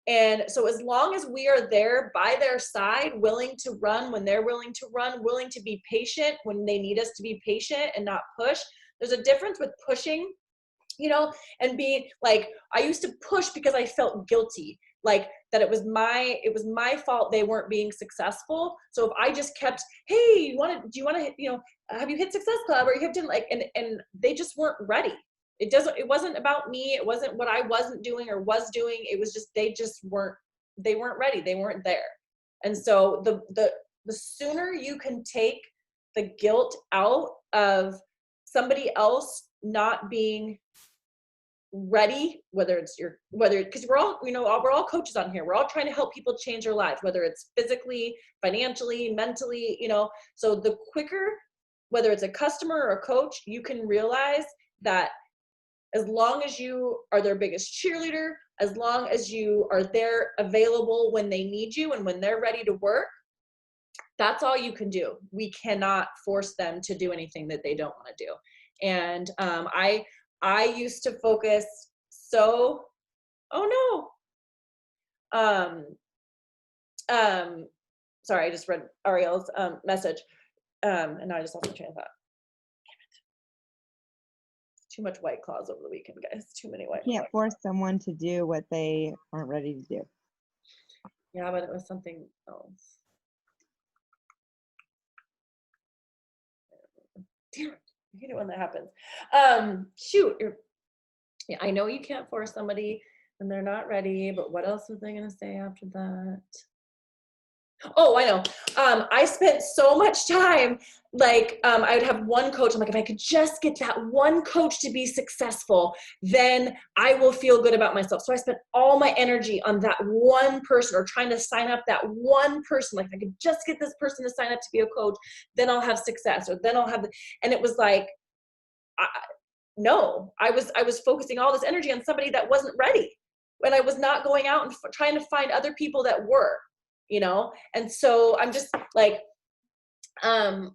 And so as long as we are there by their side, willing to run when they're willing to run, willing to be patient when they need us to be patient and not push. There's a difference with pushing, and being like, I used to push because I felt guilty, like that it was my fault they weren't being successful. So if I just kept, hey, do you want to, have you hit Success Club, or you have to, like, and they just weren't ready. It wasn't about me. It wasn't what I wasn't doing or was doing. It was just, they weren't ready. They weren't there. And so the sooner you can take the guilt out of somebody else not being ready, because we're all coaches on here. We're all trying to help people change their lives, whether it's physically, financially, mentally, so the quicker, whether it's a customer or a coach, you can realize that as long as you are their biggest cheerleader, as long as you are there available when they need you and when they're ready to work, that's all you can do. We cannot force them to do anything that they don't want to do. And I used to focus oh no. Sorry, I just read Ariel's message. And now I just lost my train of thought. Too much White Claws over the weekend, guys. Too many White Claws. Can't force someone to do what they aren't ready to do. Yeah, but it was something else. Damn it. I hate it when that happens. Shoot. Yeah, I know you can't force somebody when they're not ready, but what else was I going to say after that? Oh, I know. I spent so much time, like, I would have one coach. I'm like, if I could just get that one coach to be successful, then I will feel good about myself. So I spent all my energy on that one person, or trying to sign up that one person. Like, if I could just get this person to sign up to be a coach, then I'll have success, or then I'll have, and it was like, no, I was focusing all this energy on somebody that wasn't ready, when I was not going out and trying to find other people that were. And so I'm just like, my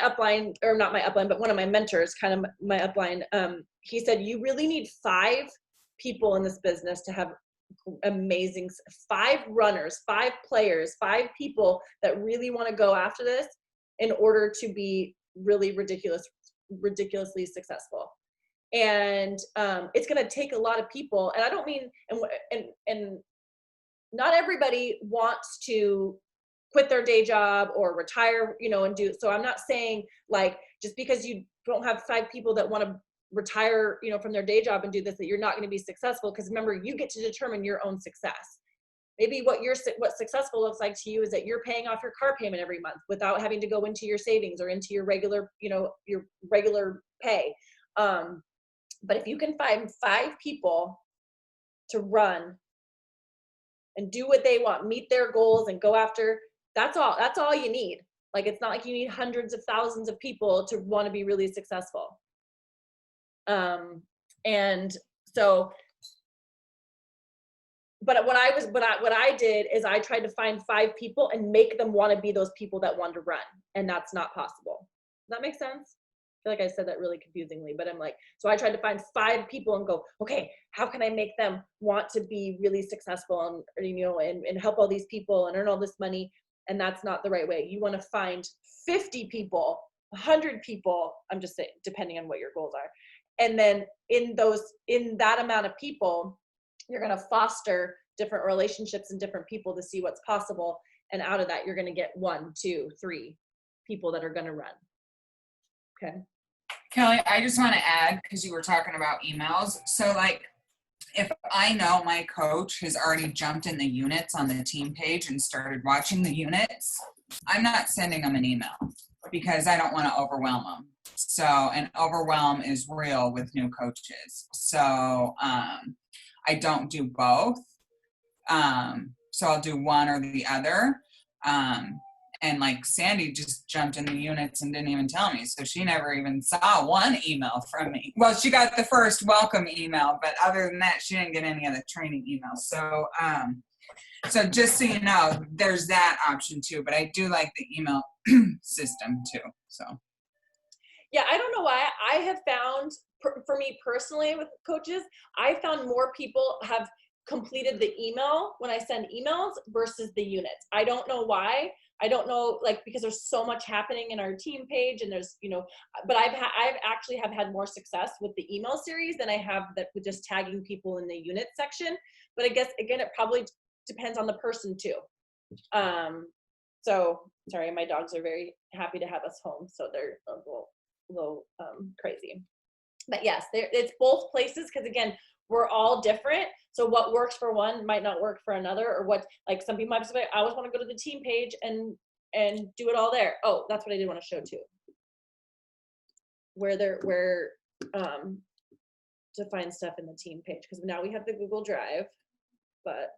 upline, or not my upline, but one of my mentors, kind of my upline, he said, you really need 5 people in this business to have amazing, 5 runners, 5 players, 5 people that really want to go after this in order to be really ridiculously successful. And it's going to take a lot of people. And I don't mean, and not everybody wants to quit their day job or retire, and do. So I'm not saying, like, just because you don't have 5 people that want to retire, from their day job and do this, that you're not going to be successful. Because remember, you get to determine your own success. Maybe what successful looks like to you is that you're paying off your car payment every month without having to go into your savings or into your regular, your regular pay. But if you can find 5 people to run and do what they want, meet their goals, and go after, that's all you need. Like, it's not like you need hundreds of thousands of people to want to be really successful. And so, but what I did is I tried to find 5 people and make them want to be those people that want to run. And that's not possible. Does that make sense? I feel like I said that really confusingly, but I'm like, so I tried to find 5 people and go, okay, how can I make them want to be really successful and, you know, and help all these people and earn all this money? And that's not the right way. You want to find 50 people, 100 people, I'm just saying, depending on what your goals are. And then in that amount of people, you're going to foster different relationships and different people to see what's possible. And out of that, you're going to get 1, 2, 3 people that are going to run. Okay. Kelly, I just want to add, because you were talking about emails. So like, if I know my coach has already jumped in the units on the team page and started watching the units, I'm not sending them an email because I don't want to overwhelm them. So, and overwhelm is real with new coaches. So I don't do both. So I'll do one or the other. And like Sandy just jumped in the units and didn't even tell me. So she never even saw one email from me. Well, she got the first welcome email, but other than that, she didn't get any of the training emails. So, so just so you know, there's that option too, but I do like the email system too, so. Yeah, I don't know why. I have found, for me personally with coaches, I found more people have completed the email when I send emails versus the units. I don't know why. I don't know, like, because there's so much happening in our team page and there's, you know, but I've actually have had more success with the email series than I have that with just tagging people in the unit section. But I guess, again, it probably depends on the person too. So sorry, my dogs are very happy to have us home. So they're a little crazy, but yes, it's both places. Cause again, we're all different. So what works for one might not work for another, or what, like some people might say, I always want to go to the team page and do it all there. Oh, that's what I did want to show too. Where to find stuff in the team page. Cause now we have the Google Drive, but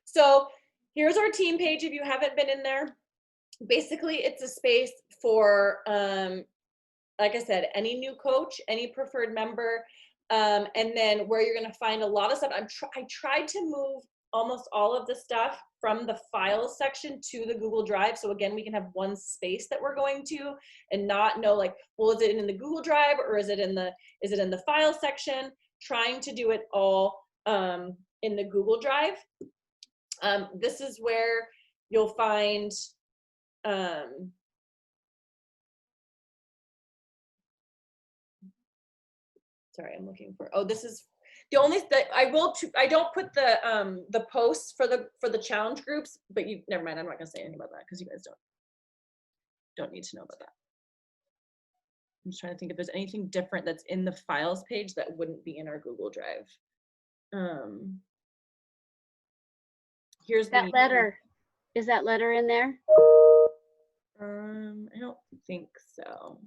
so here's our team page. If you haven't been in there, basically it's a space for, like I said, any new coach, any preferred member, and then where you're going to find a lot of stuff. I tried to move almost all of the stuff from the files section to the Google Drive. So again, we can have one space that we're going to and not know like, well, is it in the Google Drive or is it in the file section? Trying to do it all in the Google Drive. This is where you'll find sorry, I'm looking for, oh, this is the only that I don't put the posts for the challenge groups, but you never mind, I'm not gonna say anything about that because you guys don't need to know about that. I'm just trying to think if there's anything different that's in the files page that wouldn't be in our Google Drive. Here's That letter. Is that letter in there? I don't think so.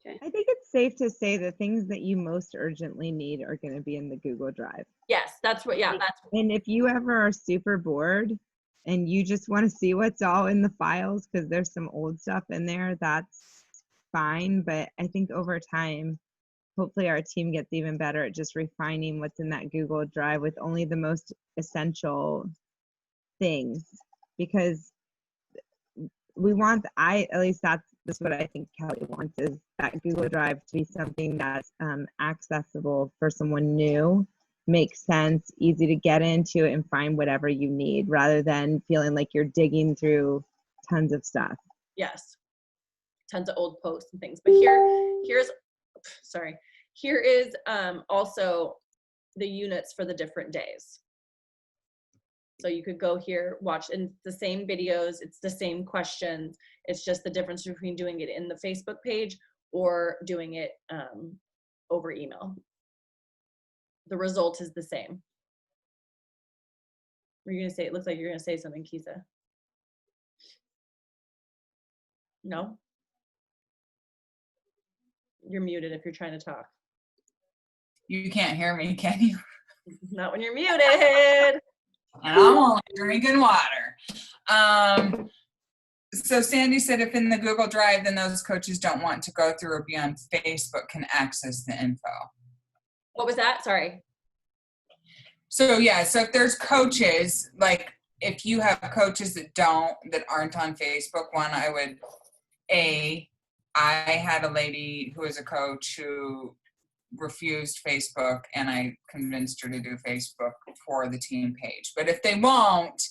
I think it's safe to say the things that you most urgently need are going to be in the Google Drive. Yes, that's what, yeah, that's. And if you ever are super bored and you just want to see what's all in the files because there's some old stuff in there, that's fine. But I think over time, hopefully our team gets even better at just refining what's in that Google Drive with only the most essential things, because we want, at least that's what I think Kelly wants, is that Google Drive to be something that's accessible for someone new, makes sense, easy to get into and find whatever you need, rather than feeling like you're digging through tons of stuff. Yes, tons of old posts and things. But here is also the units for the different days. So you could go here, watch, and the same videos, it's the same questions. It's just the difference between doing it in the Facebook page or doing it over email. The result is the same. Were you gonna say, it looks like you're gonna say something, Kisa. No? You're muted if you're trying to talk. You can't hear me, can you? Not when you're muted. and I'm only drinking water. So Sandy said if in the Google Drive, then those coaches don't want to go through or be on Facebook can access the info. What was that? Sorry. So yeah, so if there's coaches, like if you have coaches that aren't on Facebook, I had a lady who was a coach who refused Facebook, and I convinced her to do Facebook for the team page. But if they won't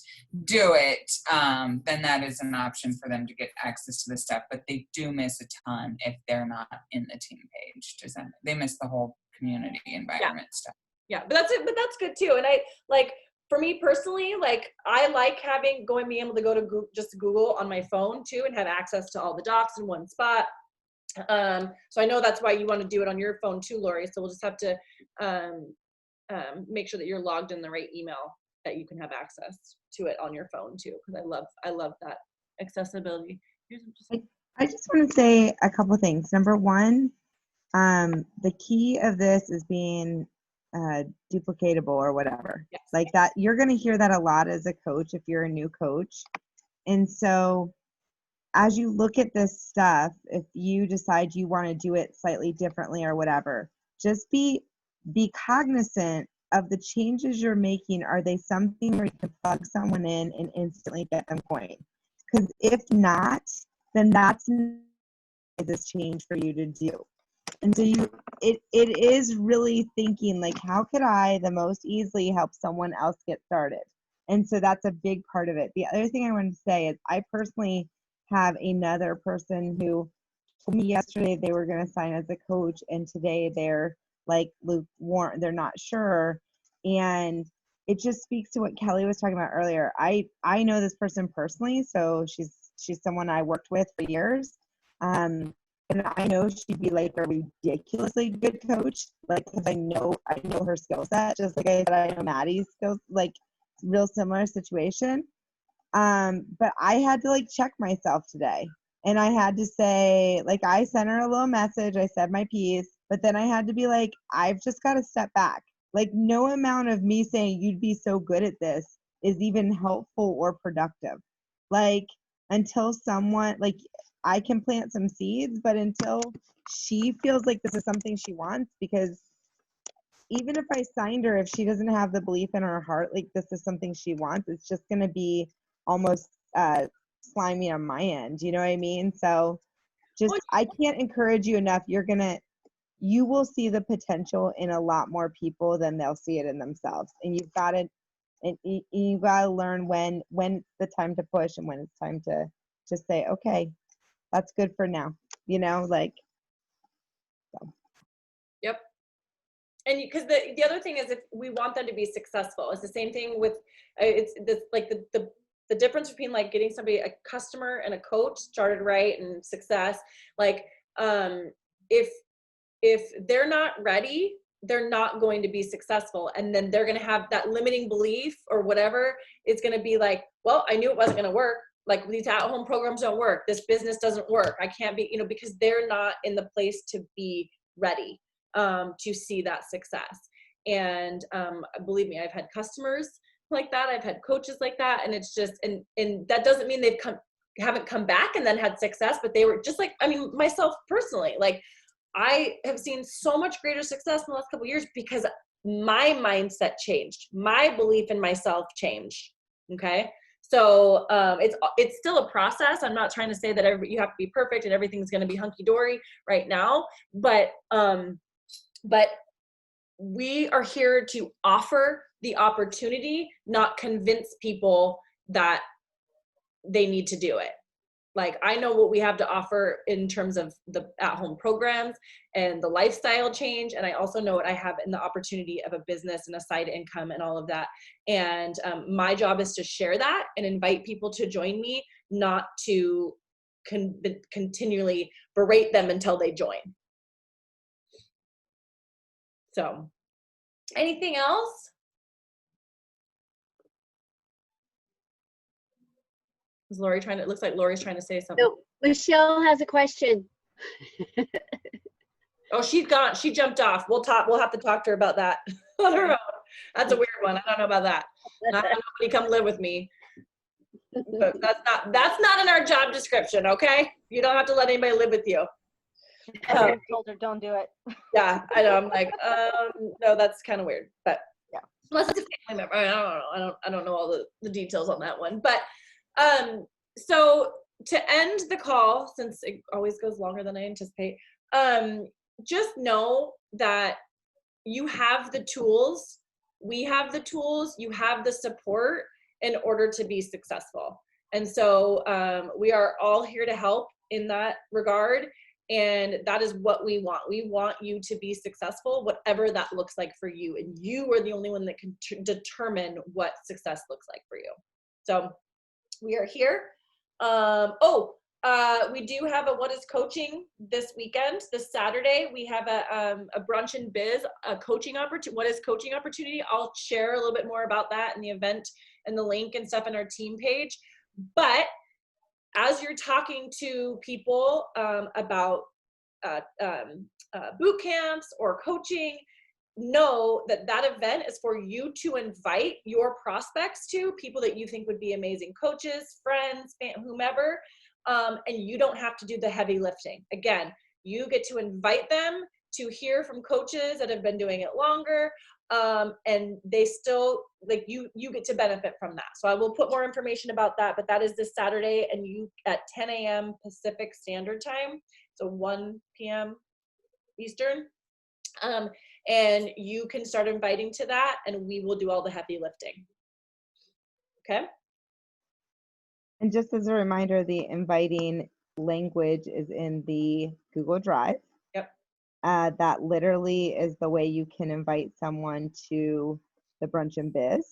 do it, then that is an option for them to get access to the stuff. But they do miss a ton if they're not in the team page. They miss the whole community environment stuff. Yeah, but that's it. But that's good too. And I like, for me personally, like I like being able to go to Google on my phone too, and have access to all the docs in one spot. So I know that's why you want to do it on your phone too, Lori. So we'll just have to make sure that you're logged in the right email that you can have access to it on your phone too. Because I love that accessibility. I just want to say a couple things. Number one, the key of this is being duplicatable or whatever. Yes. Like that, you're going to hear that a lot as a coach if you're a new coach. And so as you look at this stuff, if you decide you want to do it slightly differently or whatever, just be cognizant of the changes you're making. Are they something where you can plug someone in and instantly get them going? Because if not, then that's this change for you to do. And so it is really thinking like, how could I the most easily help someone else get started? And so that's a big part of it. The other thing I wanted to say is I personally have another person who told me yesterday they were going to sign as a coach, and today they're like lukewarm, they're not sure. And it just speaks to what Kelly was talking about earlier. I know this person personally, so she's someone I worked with for years. And I know she'd be like a ridiculously good coach, like, because I know her skill set, just like I said, I know Maddie's skills, like real similar situation. But I had to like check myself today, and I had to say, like, I sent her a little message, I said my piece, but then I had to be like, I've just got to step back. Like, no amount of me saying you'd be so good at this is even helpful or productive. Like, until someone, like, I can plant some seeds, but until she feels like this is something she wants, because even if I signed her, if she doesn't have the belief in her heart, like this is something she wants, it's just going to be almost slimy on my end. You know what I mean? So just, I can't encourage you enough. You will see the potential in a lot more people than they'll see it in themselves. And you've got to learn when it's the time to push and when it's time to just say, okay, that's good for now, like. So. Yep. And because the other thing is, if we want them to be successful, it's the same thing with it's this, like the difference between like getting somebody, a customer and a coach started right and success. Like if they're not ready, they're not going to be successful, and then they're going to have that limiting belief or whatever. It's going to be like, well, I knew it wasn't going to work. Like, these at-home programs don't work. This business doesn't work. I can't be, because they're not in the place to be ready to see that success. And believe me, I've had customers like that. I've had coaches like that. And it's just, and that doesn't mean haven't come back and then had success, but they were just like, myself personally, like, I have seen so much greater success in the last couple of years because my mindset changed. My belief in myself changed. Okay. So it's still a process. I'm not trying to say that you have to be perfect and everything's going to be hunky dory right now, but we are here to offer the opportunity, not convince people that they need to do it. Like, I know what we have to offer in terms of the at-home programs and the lifestyle change. And I also know what I have in the opportunity of a business and a side income and all of that. And my job is to share that and invite people to join me, not to continually berate them until they join. So, anything else? Is Lori it looks like Lori's trying to say something. No, Michelle has a question. Oh, she's gone. She jumped off. We'll have to talk to her about that on her own. That's a weird one. I don't know about that. Not have nobody come live with me. But that's not in our job description, okay? You don't have to let anybody live with you. I told her don't do it. Yeah, I know. I'm like, no, that's kind of weird. But Yeah. Unless it's a family member. I don't know. I don't know all the details on that one. But so to end the call, since it always goes longer than I anticipate, just know that you have the tools, we have the tools, you have the support in order to be successful. And so we are all here to help in that regard. And that is what we want. We want you to be successful, whatever that looks like for you. And you are the only one that can determine what success looks like for you. So we are here. We do have a What is Coaching this weekend. This Saturday, we have a Brunch and Biz, a coaching opportunity. What is Coaching opportunity? I'll share a little bit more about that in the event and the link and stuff in our team page. But as you're talking to people about boot camps or coaching, know that that event is for you to invite your prospects to, people that you think would be amazing coaches, friends, whomever, and you don't have to do the heavy lifting. Again, you get to invite them to hear from coaches that have been doing it longer, and they still, like, you get to benefit from that. So I will put more information about that, but that is this Saturday, and you at 10 a.m. Pacific Standard Time, so 1 p.m. Eastern. And you can start inviting to that, and we will do all the heavy lifting. Okay? And just as a reminder, the inviting language is in the Google Drive. Yep. That literally is the way you can invite someone to the Brunch and Biz.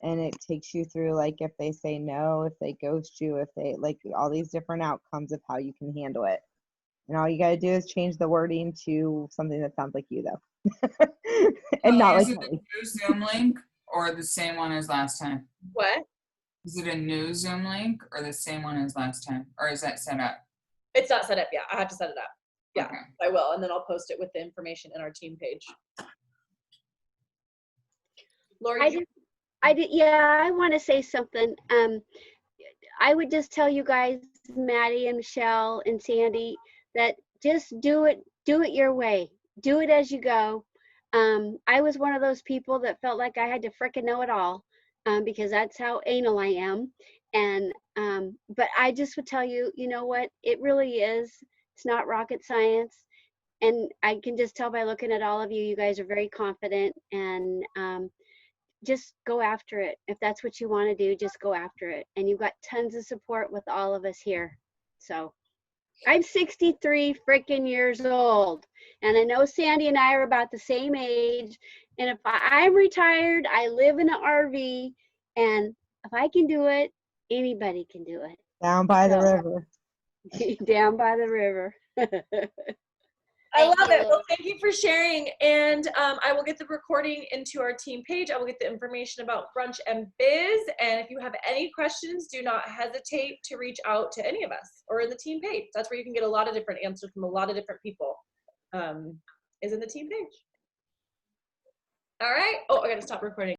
And it takes you through, like, if they say no, if they ghost you, if they, like, all these different outcomes of how you can handle it. And all you got to do is change the wording to something that sounds like you, though. And not Is like it a me. new Zoom link or the same one as last time? What? Is it a new Zoom link or the same one as last time? Or is that set up? It's not set up yet. I have to set it up. Yeah, Okay. I will. And then I'll post it with the information in our team page. Lori, I want to say something. I would just tell you guys, Maddie and Michelle and Sandy, that just do it your way. Do it as you go. I was one of those people that felt like I had to frickin' know it all, because that's how anal I am. And but I just would tell you, you know what? It really is. It's not rocket science. And I can just tell by looking at all of you, you guys are very confident, and just go after it. If that's what you want to do, just go after it. And you've got tons of support with all of us here. So I'm 63 freaking years old. And I know Sandy and I are about the same age. And if I'm retired, I live in an RV. And if I can do it, anybody can do it. Down by the So- river. Down by the river. I love Thank it. you. Well, thank you for sharing. And I will get the recording into our team page. I will get the information about Brunch and Biz. And if you have any questions, do not hesitate to reach out to any of us or in the team page. That's where you can get a lot of different answers from a lot of different people. Is in the team page. All right. Oh, I got to stop recording.